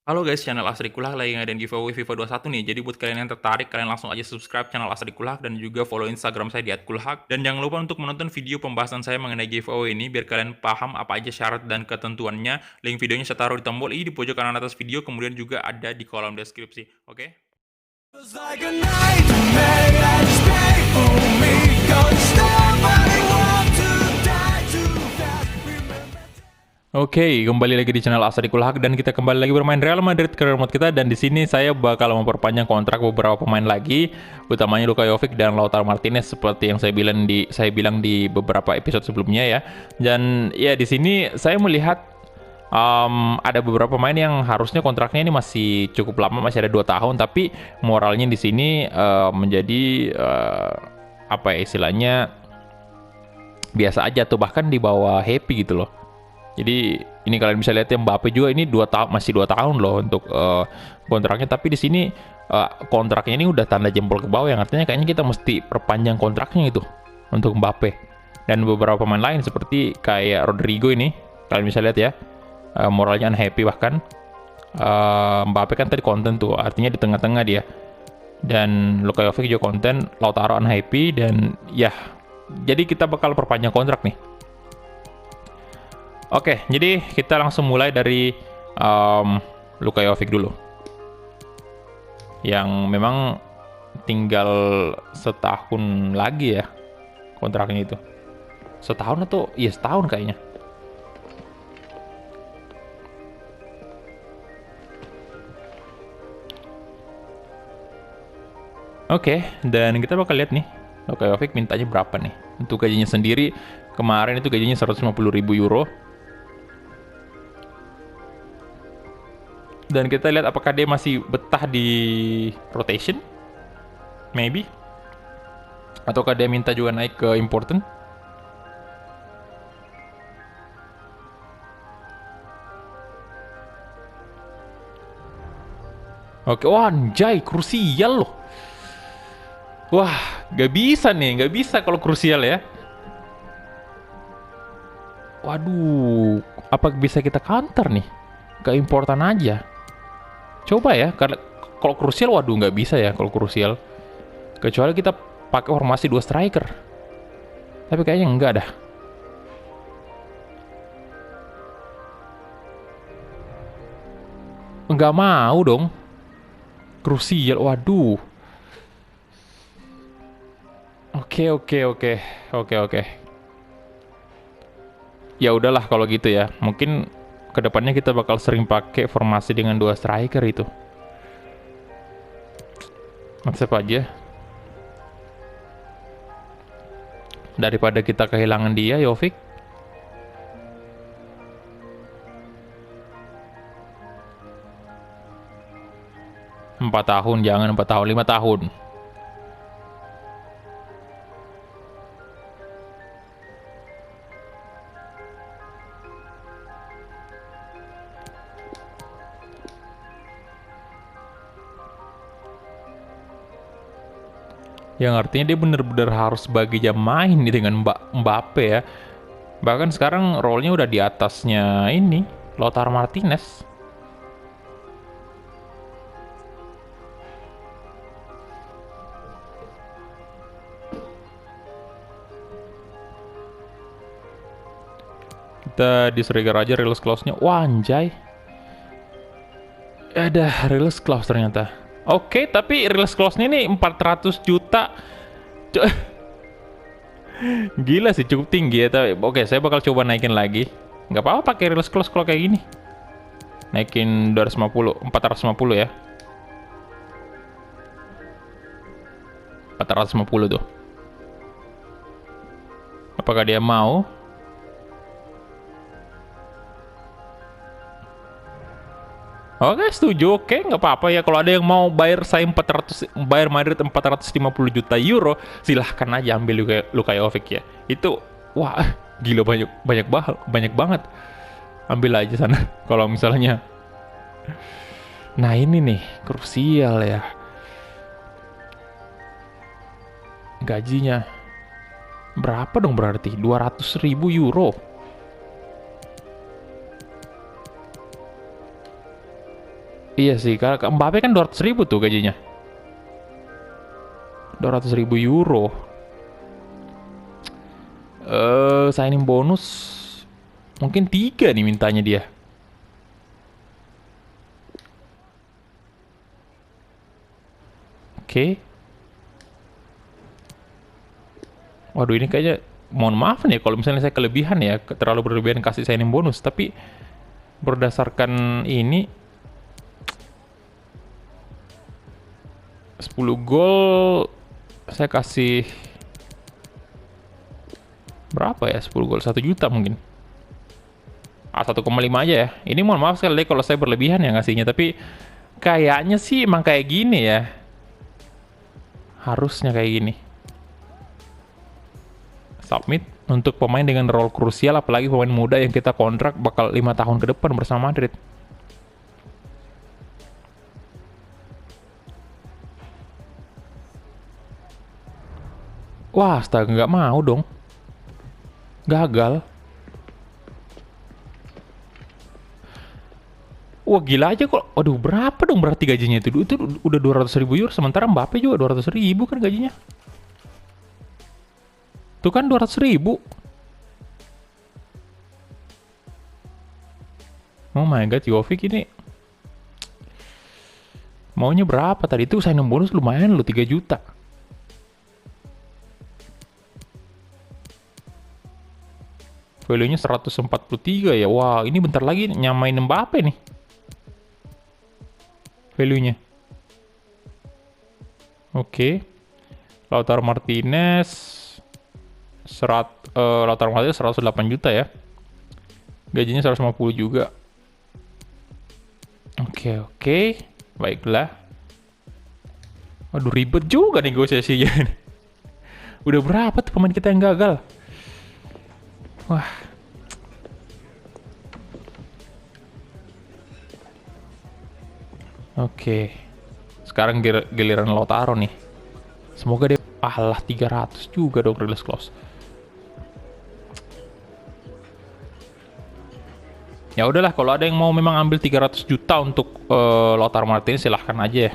Halo guys, channel Asri Kulak lagi ngadain giveaway FIFA 21 nih. Jadi buat kalian yang tertarik, kalian langsung aja subscribe channel Asri Kulak dan juga follow Instagram saya di @kulhak. Dan jangan lupa untuk menonton video pembahasan saya mengenai giveaway ini biar kalian paham apa aja syarat dan ketentuannya. Link videonya saya taruh di tombol i di pojok kanan atas video, kemudian juga ada di kolom deskripsi. Oke? Feels like a nightmare that is painful me. Don't stop, I want to die too fast. Remember. Oke, kembali lagi di channel Asri Kulhak dan kita kembali lagi bermain Real Madrid Career Mode kita, dan di sini saya bakal memperpanjang kontrak beberapa pemain lagi, utamanya Luka Jovic dan Lautaro Martinez seperti yang saya bilang di beberapa episode sebelumnya ya. Dan ya di sini saya melihat ada beberapa pemain yang harusnya kontraknya ini masih cukup lama, masih ada 2 tahun, tapi moralnya di sini menjadi apa ya istilahnya, biasa aja tuh, bahkan di bawah happy gitu loh. Jadi ini kalian bisa lihat ya, Mbappe juga ini masih 2 tahun loh untuk kontraknya, tapi di sini kontraknya ini udah tanda jempol ke bawah, yang artinya kayaknya kita mesti perpanjang kontraknya itu untuk Mbappe. Dan beberapa pemain lain seperti kayak Rodrigo ini kalian bisa lihat ya, moralnya unhappy bahkan. Mbappe kan tadi konten tuh, artinya di tengah-tengah dia. Dan Luka Jovic juga konten, Lautaro unhappy, dan ya jadi kita bakal perpanjang kontrak nih. Oke, jadi kita langsung mulai dari Luka Jovic dulu, yang memang tinggal setahun lagi ya kontraknya itu. Setahun atau iya setahun kayaknya. Oke, dan kita bakal lihat nih Luka Jovic mintanya berapa nih. Untuk gajinya sendiri kemarin itu gajinya 150.000 euro. Dan kita lihat apakah dia masih betah di rotation, maybe, ataukah dia minta juga naik ke important. Oke, wah anjay, krusial loh. Wah, gak bisa nih, gak bisa kalau krusial ya. Waduh, apa bisa kita counter nih? Ke important aja. Coba ya, karena kalau krusial, waduh nggak bisa ya kalau krusial. Kecuali kita pakai formasi 2 striker. Tapi kayaknya enggak dah. Enggak mau dong. Krusial, waduh. Oke, oke, oke. Oke, oke. Ya udahlah kalau gitu ya. Mungkin kedepannya kita bakal sering pakai formasi dengan 2 striker itu. Accept aja. Daripada kita kehilangan dia, Jovic. Empat tahun, jangan 4 tahun, 5 tahun. Yang artinya dia bener-bener harus bagi jam main nih dengan Mbappe ya. Bahkan sekarang role-nya udah di atasnya ini, Lautaro Martinez. Kita disregard aja release clause-nya. Wah anjay. Ada release clause ternyata. Oke, tapi release clause-nya ini 400 juta. Gila sih, cukup tinggi ya. Tapi oke, saya bakal coba naikin lagi. Nggak apa-apa pakai release clause kalau kayak gini. Naikin 250, 450 ya. 450 tuh. Apakah dia mau? Oke, setuju. Oke, nggak apa-apa ya. Kalau ada yang mau bayar saya 400, bayar Madrid 450 juta euro, silahkan aja ambil Luka Jovic ya. Itu, wah, gila banyak banget. Ambil aja sana. Kalau misalnya, nah ini nih krusial ya. Gajinya berapa dong berarti? 200.000 euro. Iya sih, kalau Mbappe kan 200.000 tuh gajinya. 200.000 euro. Signing bonus mungkin 3 nih mintanya dia. Oke. Waduh, ini kayaknya mohon maaf nih kalau misalnya saya kelebihan ya, terlalu berlebihan kasih signing bonus, tapi berdasarkan ini 10 gol saya kasih berapa ya? 10 gol 1 juta mungkin. 1,5 aja ya. Ini mohon maaf sekali lagi kalau saya berlebihan ya ngasihnya, tapi kayaknya sih emang kayak gini ya. Harusnya kayak gini. Submit untuk pemain dengan role krusial, apalagi pemain muda yang kita kontrak bakal 5 tahun ke depan bersama Madrid. Wah, astaga, nggak mau dong. Gagal. Wah, gila aja kok. Aduh, berapa dong berarti gajinya itu? Itu udah 200.000 euro, sementara Mbappe juga 200.000 kan gajinya. Tuh kan 200.000. Oh my god, Jovic ini maunya berapa tadi? Itu signing bonus lumayan loh, 3 juta. Value-nya 143 ya. Wah, ini bentar lagi nyamain Mbappe nih. Value-nya. Oke. Lautaro Martinez Lautaro Martinez 108 juta ya. Gajinya 150 juga. Oke. Baiklah. Aduh, ribet juga negosiasinya. Udah berapa tuh pemain kita yang gagal? Wah. Oke. Sekarang giliran Lautaro nih. Semoga dia 300 juga dong release clause. Ya udahlah, kalau ada yang mau memang ambil 300 juta untuk Lautaro Martinez silahkan aja ya.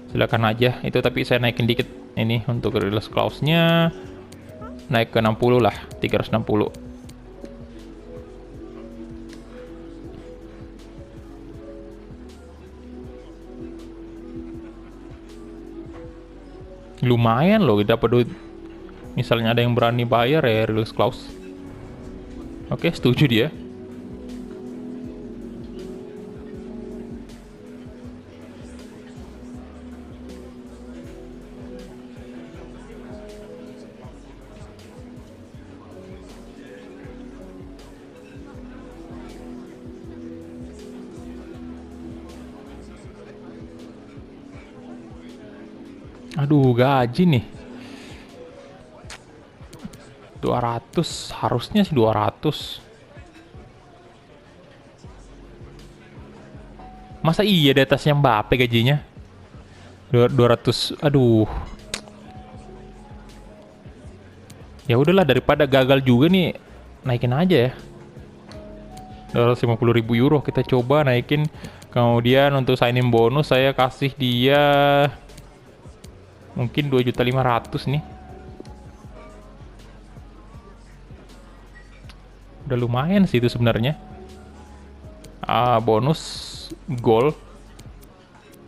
Silahkan aja. Itu tapi saya naikin dikit ini untuk release clause-nya. Naik ke 60 lah, 360. Lumayan loh dapat duit. Misalnya ada yang berani bayar ya release clause. Oke, setuju dia. Aduh, gaji nih 200, harusnya sih 200. Masa iya di atasnya Mbappe gajinya 200. Aduh. Ya udahlah, daripada gagal juga nih, naikin aja ya. 250.000 euro kita coba naikin. Kemudian untuk signing bonus saya kasih dia mungkin 2.500.000 nih. Udah lumayan sih itu sebenarnya. Bonus gol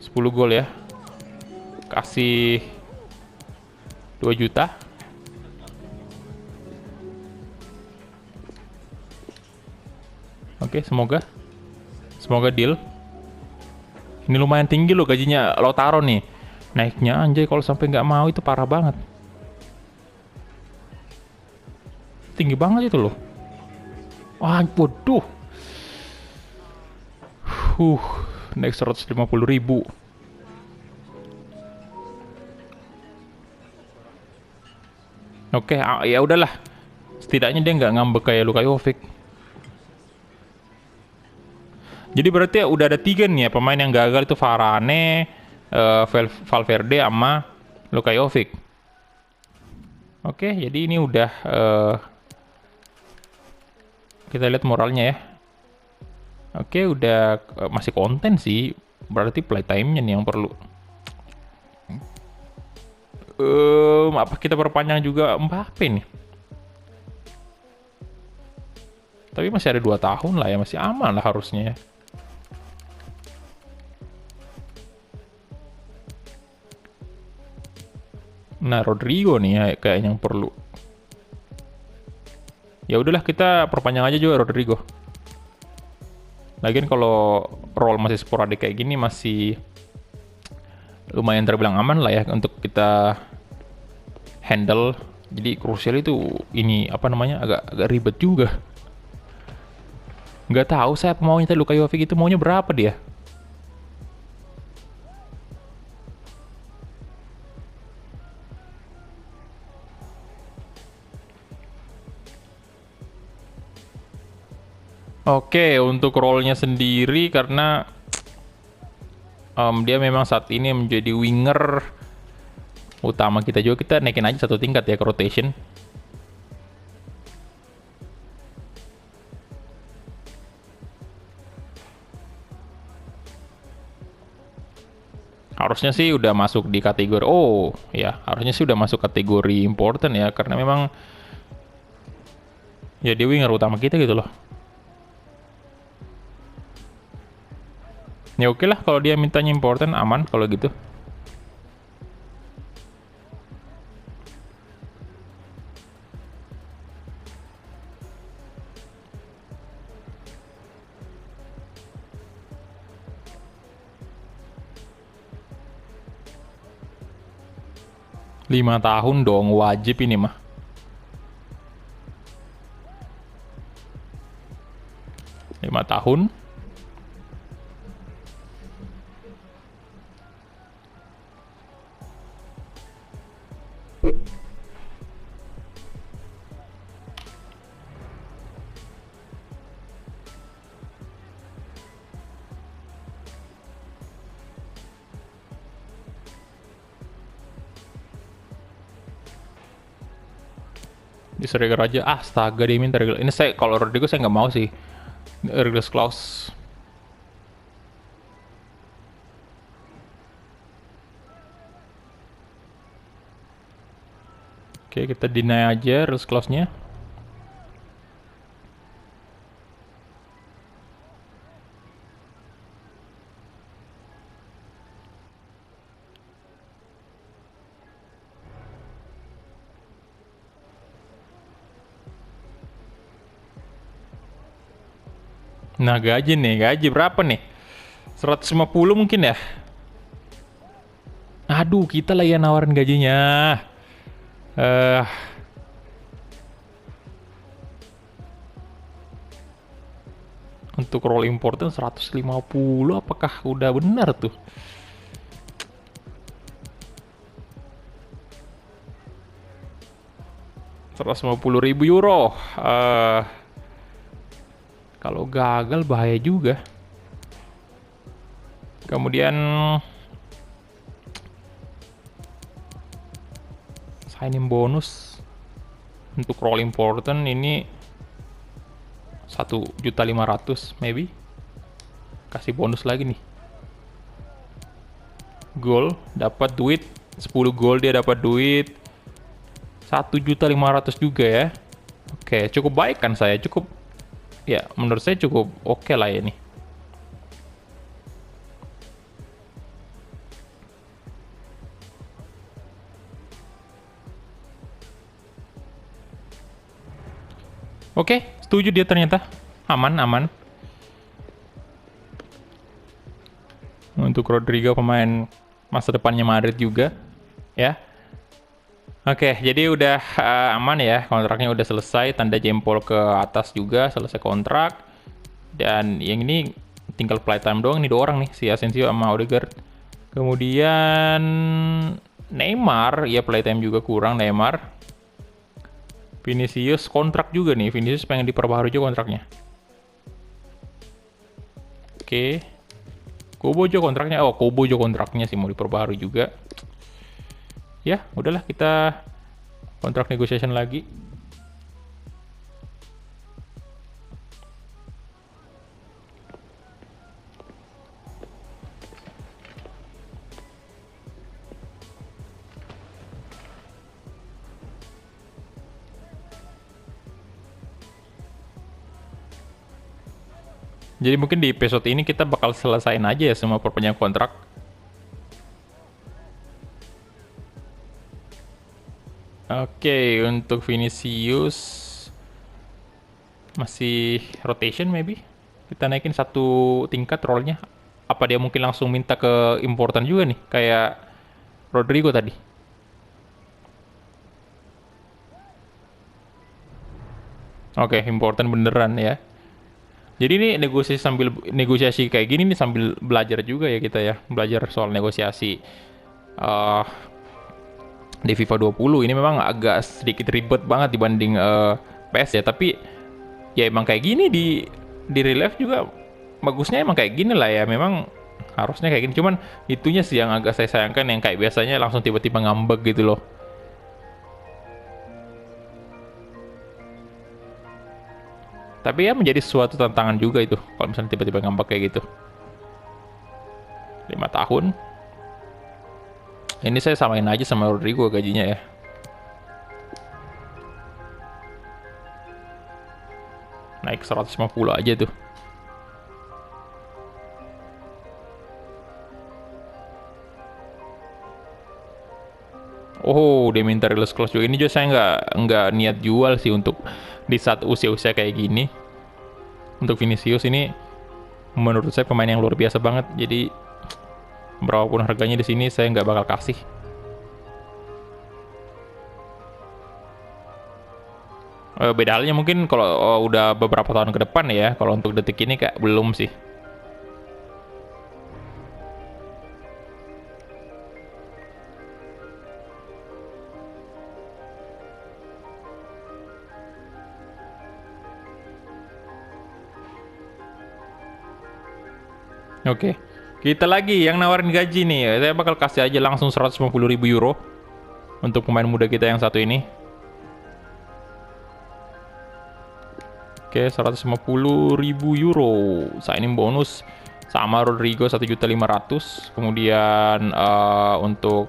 10 gol ya. Kasih 2 juta. Oke, semoga deal. Ini lumayan tinggi loh gajinya Lautaro nih. Naiknya anjay, kalau sampai nggak mau itu parah banget. Tinggi banget itu loh. Wah, waduh. Naik 150.000. Oke, ya udahlah. Setidaknya dia nggak ngambek kayak Luka Jovic. Jadi berarti udah ada 3 nih ya pemain yang gagal, itu Varane, Valverde sama Luka Jovic. Oke, jadi ini udah kita lihat moralnya ya. Oke, udah masih konten sih. Berarti playtime-nya nih yang perlu. Apa kita perpanjang juga Mbappe nih? Tapi masih ada 2 tahun lah ya, masih aman lah harusnya ya. Nah, Rodrigo nih ya, kayak yang perlu. Ya udahlah, kita perpanjang aja juga Rodrigo. Lagian kalau role masih sporadik kayak gini masih lumayan terbilang aman lah ya untuk kita handle. Jadi krusial itu ini apa namanya agak ribet juga. Nggak tahu saya maunya tadi Luka Jovic itu maunya berapa dia? Oke, untuk role-nya sendiri karena dia memang saat ini menjadi winger utama kita juga, kita naikin aja 1 tingkat ya ke rotation. Harusnya sih udah masuk di kategori, oh ya harusnya sih udah masuk kategori important ya, karena memang ya dia winger utama kita gitu loh. Ya oke lah kalau dia mintanya important, aman kalau gitu. Lima tahun dong, wajib ini mah. 5 tahun. Di Striker aja, astaga dia minta Regular. Ini saya, kalau Rodrigo saya nggak mau sih. Regular clause. Oke, kita deny aja rules clause-nya. Nah, gaji nih, gaji berapa nih? 150 mungkin ya? Aduh, kita lah yang nawarin gajinya. Eh, untuk role important 150, apakah udah benar tuh? €150.000. Kalau gagal bahaya juga. Kemudian signing bonus untuk role important ini 1.500.000 maybe. Kasih bonus lagi nih. Gol dapat duit 10 gol, dia dapat duit 1.500.000 juga ya. Oke, cukup baik kan saya, cukup ya menurut saya cukup oke lah ya nih. Oke, setuju dia ternyata. Aman, aman. Untuk Rodrigo pemain masa depannya Madrid juga, ya. Oke, jadi udah aman ya, kontraknya udah selesai, tanda jempol ke atas juga, selesai kontrak. Dan yang ini tinggal playtime doang nih, 2 orang nih, si Asensio sama Odegaard. Kemudian Neymar, ya playtime juga kurang Neymar. Vinicius kontrak juga nih, Vinicius pengen diperbaharui juga kontraknya. Oke. Kobojo kontraknya, oh Kobojo kontraknya sih mau diperbaharui juga. Ya, udahlah kita kontrak negotiation lagi. Jadi mungkin di episode ini kita bakal selesain aja ya semua perpanjangan kontrak. Oke, untuk Vinicius masih rotation maybe. Kita naikin satu tingkat role-nya. Apa dia mungkin langsung minta ke importan juga nih, kayak Rodrigo tadi. Oke, important beneran ya. Jadi ini negosiasi kayak gini nih sambil belajar juga ya kita ya, belajar soal negosiasi. eh di FIFA 20 ini memang agak sedikit ribet banget dibanding PS ya, tapi ya emang kayak gini di real life juga bagusnya emang kayak gini lah ya, memang harusnya kayak gini. Cuman itunya sih yang agak saya sayangkan, yang kayak biasanya langsung tiba-tiba ngambek gitu loh. Tapi ya menjadi suatu tantangan juga itu kalau misalnya tiba-tiba ngambek kayak gitu. 5 tahun. Ini saya samain aja sama Rodrigo gajinya ya. Naik 150 aja tuh. Oh, dia minta release clause juga. Ini juga saya nggak niat jual sih untuk di saat usia-usia kayak gini. Untuk Vinicius ini menurut saya pemain yang luar biasa banget. Jadi berapapun harganya di sini saya nggak bakal kasih. Beda halnya mungkin kalau udah beberapa tahun ke depan ya. Kalau untuk detik ini kayak belum sih. Oke, kita lagi yang nawarin gaji nih. Saya bakal kasih aja langsung 150.000 euro untuk pemain muda kita yang satu ini. Oke, 150.000 euro. Signing bonus sama Rodrigo 1.500.000. Kemudian untuk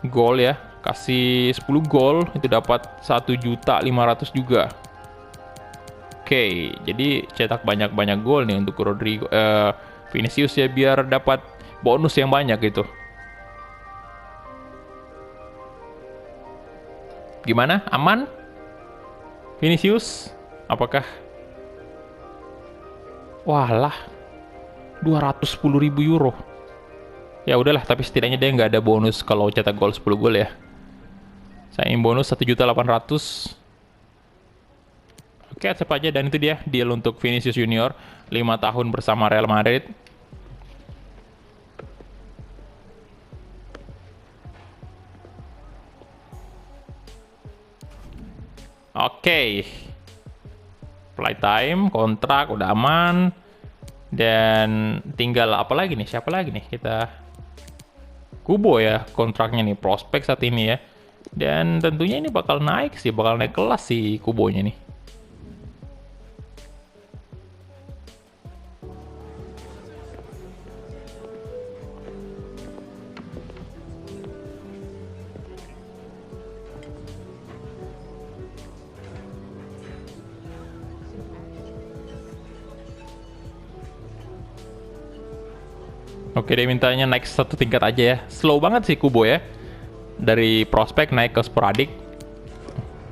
gol ya, kasih 10 gol itu dapat 1.500.000 juga. Oke, jadi cetak banyak-banyak gol nih untuk Rodrigo, Vinicius ya, biar dapat bonus yang banyak gitu. Gimana? Aman? Vinicius? Apakah? Walah, 210.000 euro. Ya udahlah, tapi setidaknya dia nggak ada bonus kalau cetak gol 10 gol ya. Saya bonus 1.800.000. Oke, accept aja, dan itu dia deal untuk Vinicius Junior 5 tahun bersama Real Madrid. Oke. Playtime, kontrak udah aman. Dan tinggal apa lagi nih? Siapa lagi nih? Kita Kubo ya kontraknya nih, prospek saat ini ya. Dan tentunya ini bakal naik sih, bakal naik kelas sih Kubonya nih. Oke, dia mintanya naik satu tingkat aja ya. Slow banget sih Kubo ya. Dari prospek naik ke sporadik.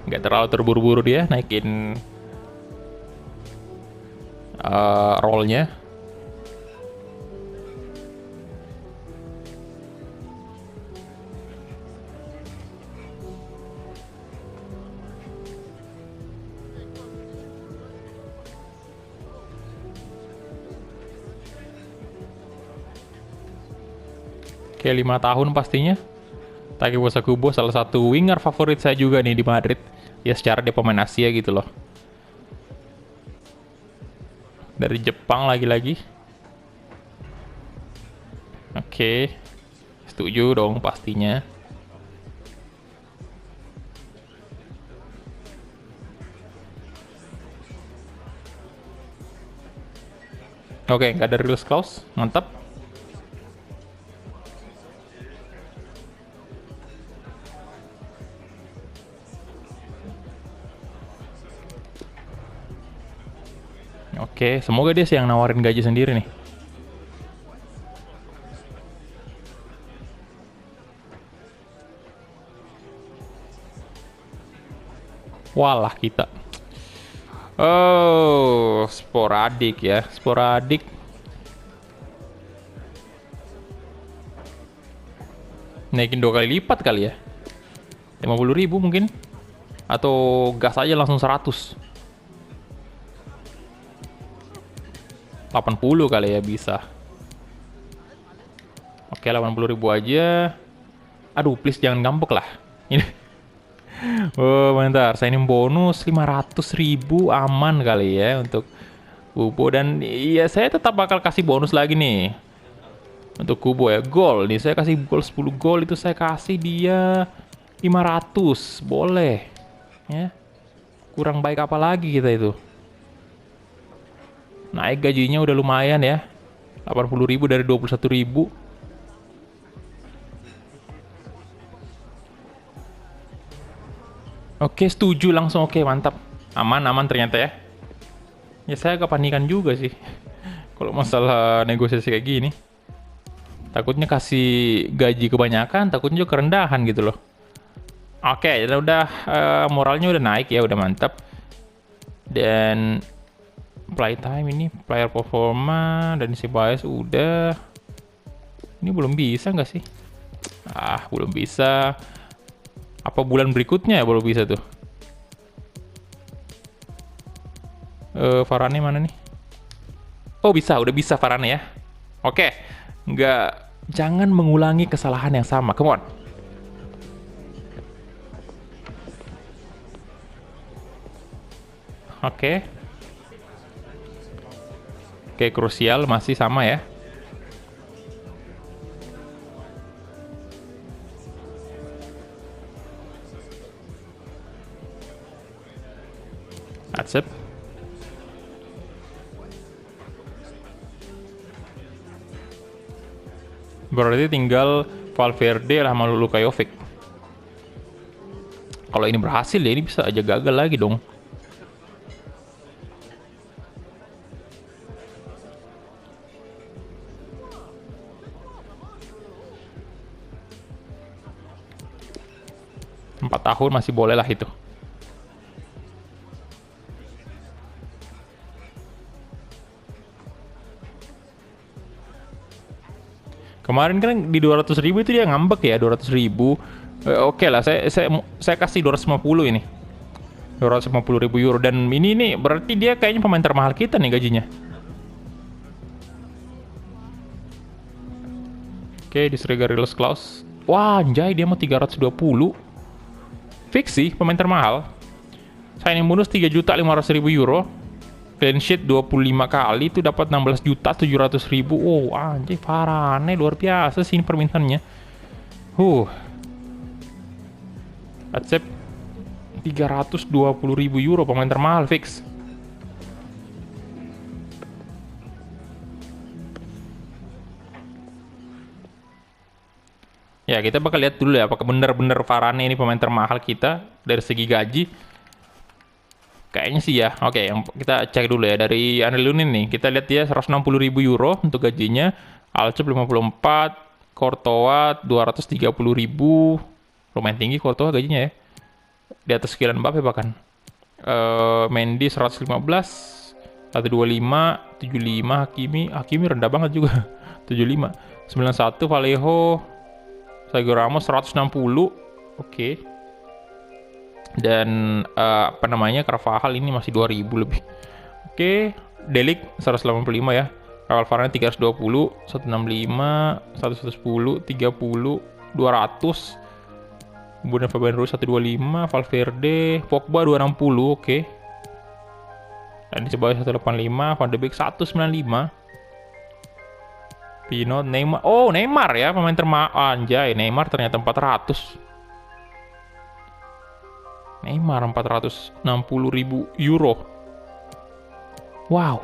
Nggak terlalu terburu-buru dia naikin role-nya. Kayak 5 tahun pastinya. Takefusa Kubo salah satu winger favorit saya juga nih di Madrid. Ya secara dia pemain Asia gitu loh. Dari Jepang lagi-lagi. Oke. Setuju dong pastinya. Oke, nggak ada release clause. Mantap. Oke, semoga dia sih yang nawarin gaji sendiri nih. Walah kita. Oh, sporadik ya, sporadik. Naikin 2 kali lipat kali ya. 50.000 mungkin. Atau gas aja langsung 100. 80 kali ya bisa. Oke, 80.000 aja. Aduh, please jangan ngambek lah. Ini. Oh, bentar. Signing bonus 500.000 aman kali ya untuk Kubo. Dan iya, saya tetap bakal kasih bonus lagi nih. Untuk Kubo ya, gol nih saya kasih gol 10 gol itu saya kasih dia 500, boleh ya. Kurang baik apa lagi kita itu. Naik gajinya udah lumayan ya. 80.000 dari 21.000. Oke, setuju langsung. Oke, mantap. Aman ternyata ya. Ya saya kepanikan juga sih. Kalau masalah negosiasi kayak gini. Takutnya kasih gaji kebanyakan, takutnya juga kerendahan gitu loh. Oke, dan udah moralnya udah naik ya, udah mantap. Dan playtime ini, player performa dan isi bias udah. Ini belum bisa nggak sih? Ah, belum bisa. Apa bulan berikutnya ya belum bisa tuh? Varane mana nih? Oh bisa, udah bisa Varane ya. Oke. Jangan mengulangi kesalahan yang sama. Come on. Oke. Oke, krusial masih sama ya. Accept. Berarti tinggal Valverde lah sama Luka Jovic. Kalau ini berhasil ya ini bisa aja gagal lagi dong. Empat tahun masih boleh lah itu. Kemarin kan di 200.000 itu dia ngambek ya, 200.000. Oke lah, saya kasih 250 ini. 250.000 euro. Dan ini nih berarti dia kayaknya pemain termahal kita nih gajinya. Oke, disregard release clause. Wah, anjay dia mau 320. Fix sih, pemain termahal. Signing bonus 3.500.000 euro. Clean sheet 25 kali itu dapat 16.700.000. Oh, anjay Varane luar biasa sih ini permintaannya. Accept 320.000 euro pemain termahal fix. Ya, kita bakal lihat dulu ya apakah benar-benar Varane ini pemain termahal kita dari segi gaji. Kayaknya sih ya. Oke, yang kita cek dulu ya dari Aneluni nih. Kita lihat dia 160.000 euro untuk gajinya. Alcep 54, Courtois 230.000. Lumayan tinggi Courtois gajinya ya. Di atas Kylian Mbappe bahkan. Mendy 115, 125, 75 Hakimi rendah banget juga. 75, 91 Vallejo, Sergio Ramos 160. Oke. Dan apa namanya Carvajal ini masih 2.000 lebih. Oke, Delik 185 ya. Rafael Varane 320, 165, 110, 30, 200. Kemudian Fabian Ruiz 125, Valverde, Pogba 260, oke. Dan di sebelah 185, Van de Beek 195. Pinot, Neymar. Oh, Neymar ya, pemain termahal. Anjay, Neymar ternyata 400. Neymar 460.000 euro. Wow.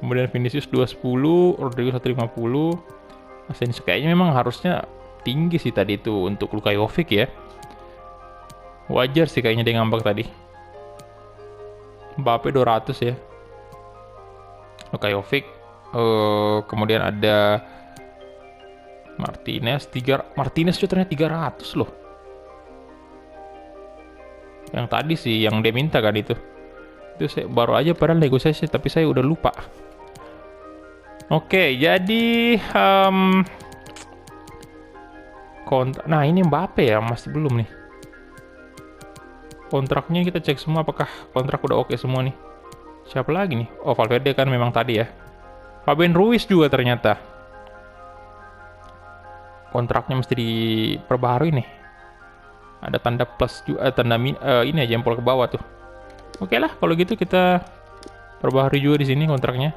Kemudian Vinicius 210, Rodrigo 150. Asensio kayaknya memang harusnya tinggi sih tadi itu untuk Luka Jovic ya. Wajar sih kayaknya dia ngambek tadi. Mbappe 200 ya. Luka Jovic. Kemudian ada Martinez. Martinez juga ternyata 300 loh. Yang tadi sih yang dia minta kan itu. Itu saya baru aja padahal negosiasi, tapi saya udah lupa. Oke, jadi nah ini Mbappe ya, masih belum nih. Kontraknya kita cek semua apakah kontrak udah oke semua nih. Siapa lagi nih? Oh, Valverde kan memang tadi ya. Fabian Ruiz juga ternyata. Kontraknya mesti diperbaharui nih. Ada tanda plus juga, ini aja jempol ke bawah tuh. Oke lah, kalau gitu kita perbaharui juga di sini kontraknya.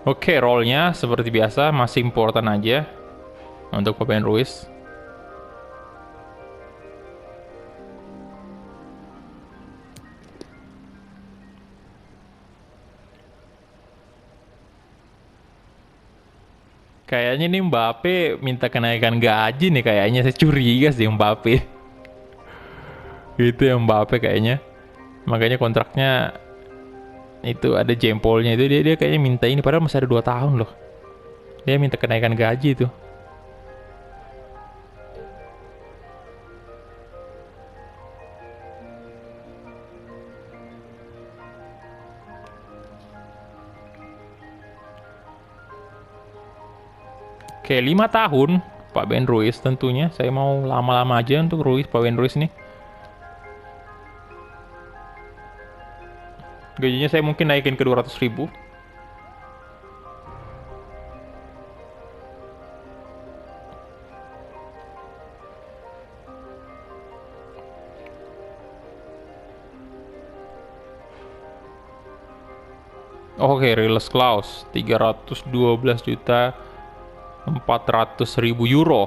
Oke, rollnya seperti biasa masih important aja untuk Fabian Ruiz. Kayaknya nih Mbappe minta kenaikan gaji nih, kayaknya saya curiga sih Mbappe. Gitu ya Mbappe kayaknya. Makanya kontraknya itu ada jempolnya itu, dia kayaknya minta ini padahal masih ada 2 tahun loh. Dia minta kenaikan gaji itu. Oke, 5 tahun Pak Ben Ruiz tentunya. Saya mau lama-lama aja untuk Pak Ben Ruiz nih. Gajinya saya mungkin naikin ke 200.000. Oke, release clause 312 juta 400.000 euro.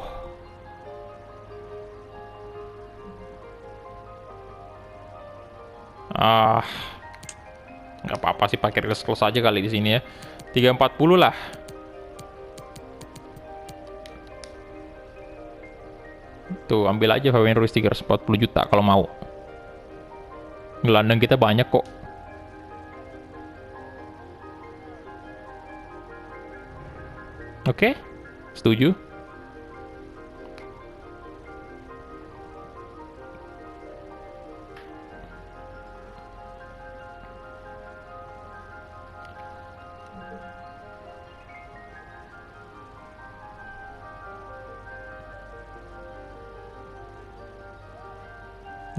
Nggak apa-apa sih pakai release clause aja kali di sini ya. 340 lah. Tuh, ambil aja Fabian Ruiz 340 juta kalau mau. Gelandang kita banyak kok. Oke, setuju.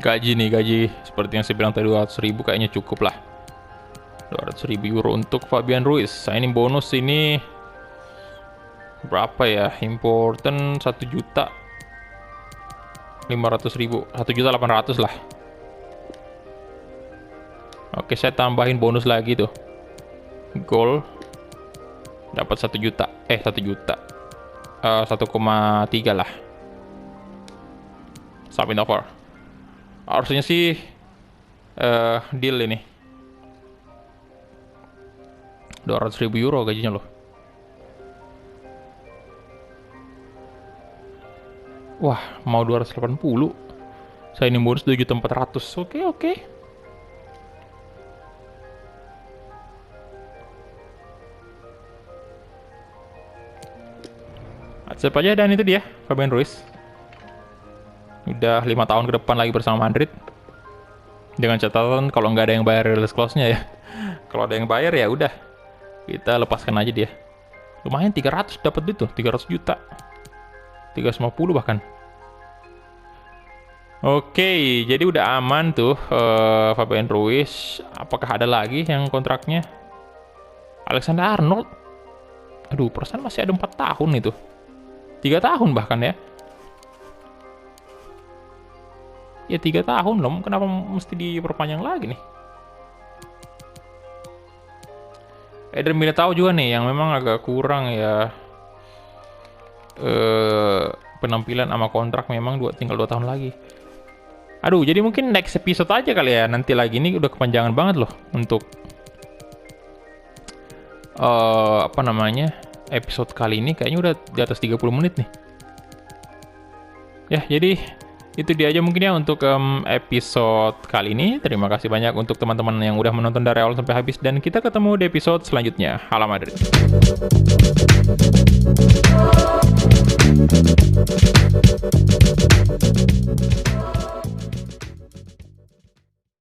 Gaji nih, gaji seperti yang saya bilang tadi 200.000 kayaknya cukup lah. 200.000 euro untuk Fabian Ruiz. Signing bonus ini berapa ya? Important 1 juta 500.000, 1.800.000 lah. Oke, saya tambahin bonus lagi tuh. Goal dapat 1 juta. 1 juta. 1,3 lah. Submit offer. Harusnya sih deal ini. 200.000 euro gajinya loh. Wah, mau 280. Saya ini bonus 2.400.000. Oke. Accept aja, dan itu dia Fabian Ruiz. Udah 5 tahun ke depan lagi bersama Madrid. Dengan catatan kalau nggak ada yang bayar release clause-nya ya. Kalau ada yang bayar ya udah, kita lepaskan aja dia. Lumayan 300 dapat duit tuh, 300 juta. 350 bahkan. Oke, jadi udah aman tuh Fabian Ruiz. Apakah ada lagi yang kontraknya? Alexander Arnold. Aduh, perasaan masih ada 4 tahun itu. 3 tahun bahkan ya. Ya 3 tahun loh, kenapa mesti diperpanjang lagi nih? Eder Militao juga nih, yang memang agak kurang ya. Penampilan sama kontrak memang tinggal 2 tahun lagi. Aduh, jadi mungkin next episode aja kali ya. Nanti lagi ini udah kepanjangan banget loh untuk apa namanya? Episode kali ini kayaknya udah di atas 30 menit nih. Ya, jadi itu dia aja mungkin ya untuk episode kali ini. Terima kasih banyak untuk teman-teman yang udah menonton dari awal sampai habis, dan kita ketemu di episode selanjutnya. Hala Madrid.